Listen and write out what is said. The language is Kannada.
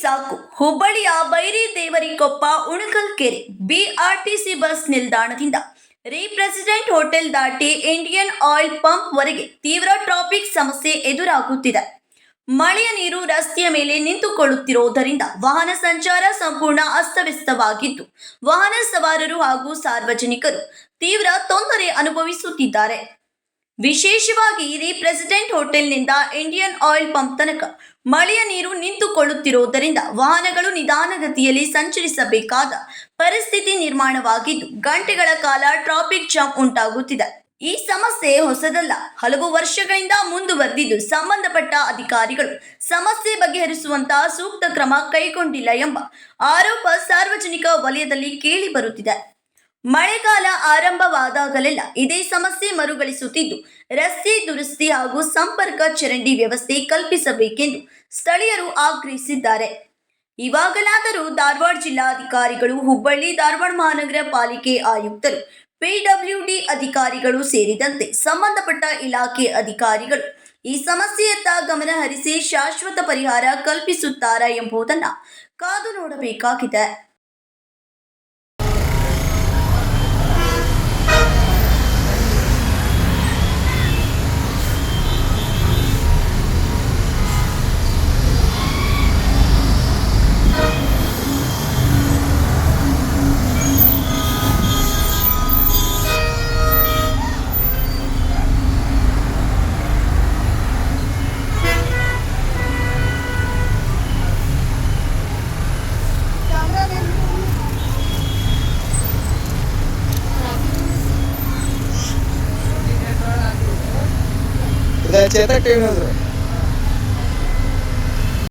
ಸಾಕು. ಹುಬ್ಬಳ್ಳಿಯ ಬೈರಿದೇವರಿಕೊಪ್ಪ ಉಣಕಲ್ ಕೆರೆ ಬಿಆರ್ಟಿಸಿ ಬಸ್ ನಿಲ್ದಾಣದಿಂದ ರೀಪ್ರೆಸಿಡೆಂಟ್ ಹೋಟೆಲ್ ದಾಟಿ ಇಂಡಿಯನ್ ಆಯಿಲ್ ಪಂಪ್ ವರೆಗೆ ತೀವ್ರ ಟ್ರಾಫಿಕ್ ಸಮಸ್ಯೆ ಎದುರಾಗುತ್ತಿದೆ. ಮಳೆಯ ನೀರು ರಸ್ತೆಯ ಮೇಲೆ ನಿಂತುಕೊಳ್ಳುತ್ತಿರುವುದರಿಂದ ವಾಹನ ಸಂಚಾರ ಸಂಪೂರ್ಣ ಅಸ್ತವ್ಯಸ್ತವಾಗಿದ್ದು, ವಾಹನ ಸವಾರರು ಹಾಗೂ ಸಾರ್ವಜನಿಕರು ತೀವ್ರ ತೊಂದರೆ ಅನುಭವಿಸುತ್ತಿದ್ದಾರೆ. ವಿಶೇಷವಾಗಿ ರೀಪ್ರೆಸಿಡೆಂಟ್ ಹೋಟೆಲ್ನಿಂದ ಇಂಡಿಯನ್ ಆಯಿಲ್ ಪಂಪ್ ತನಕ ಮಳೆಯ ನೀರು ನಿಂತುಕೊಳ್ಳುತ್ತಿರುವುದರಿಂದ ವಾಹನಗಳು ನಿಧಾನಗತಿಯಲ್ಲಿ ಸಂಚರಿಸಬೇಕಾದ ಪರಿಸ್ಥಿತಿ ನಿರ್ಮಾಣವಾಗಿದ್ದು, ಗಂಟೆಗಳ ಕಾಲ ಟ್ರಾಫಿಕ್ ಜಾಮ್ ಉಂಟಾಗುತ್ತಿದೆ. ಈ ಸಮಸ್ಯೆ ಹೊಸದಲ್ಲ, ಹಲವು ವರ್ಷಗಳಿಂದ ಮುಂದುವರೆದಿದ್ದು, ಸಂಬಂಧಪಟ್ಟ ಅಧಿಕಾರಿಗಳು ಸಮಸ್ಯೆ ಬಗೆಹರಿಸುವಂತಹ ಸೂಕ್ತ ಕ್ರಮ ಕೈಗೊಂಡಿಲ್ಲ ಎಂಬ ಆರೋಪ ಸಾರ್ವಜನಿಕ ವಲಯದಲ್ಲಿ ಕೇಳಿ ಬರುತ್ತಿದೆ. ಮಳೆಗಾಲ ಆರಂಭವಾದಾಗಲೆಲ್ಲ ಇದೇ ಸಮಸ್ಯೆ ಮರುಗಳಿಸುತ್ತಿದ್ದು, ರಸ್ತೆ ದುರಸ್ತಿ ಹಾಗೂ ಸಂಪರ್ಕ ಚರಂಡಿ ವ್ಯವಸ್ಥೆ ಕಲ್ಪಿಸಬೇಕೆಂದು ಸ್ಥಳೀಯರು ಆಗ್ರಹಿಸಿದ್ದಾರೆ. ಇವಾಗಲಾದರೂ ಧಾರವಾಡ ಜಿಲ್ಲಾಧಿಕಾರಿಗಳು, ಹುಬ್ಬಳ್ಳಿ ಧಾರವಾಡ ಮಹಾನಗರ ಪಾಲಿಕೆ ಆಯುಕ್ತರು, ಪಿಡಬ್ಲ್ಯೂಡಿ ಅಧಿಕಾರಿಗಳು ಸೇರಿದಂತೆ ಸಂಬಂಧಪಟ್ಟ ಇಲಾಖೆ ಅಧಿಕಾರಿಗಳು ಈ ಸಮಸ್ಯೆಯತ್ತ ಗಮನ ಹರಿಸಿ ಶಾಶ್ವತ ಪರಿಹಾರ ಕಲ್ಪಿಸುತ್ತಾರಾ ಎಂಬುದನ್ನು ಕಾದು ನೋಡಬೇಕಾಗಿದೆ. చేత టీవీ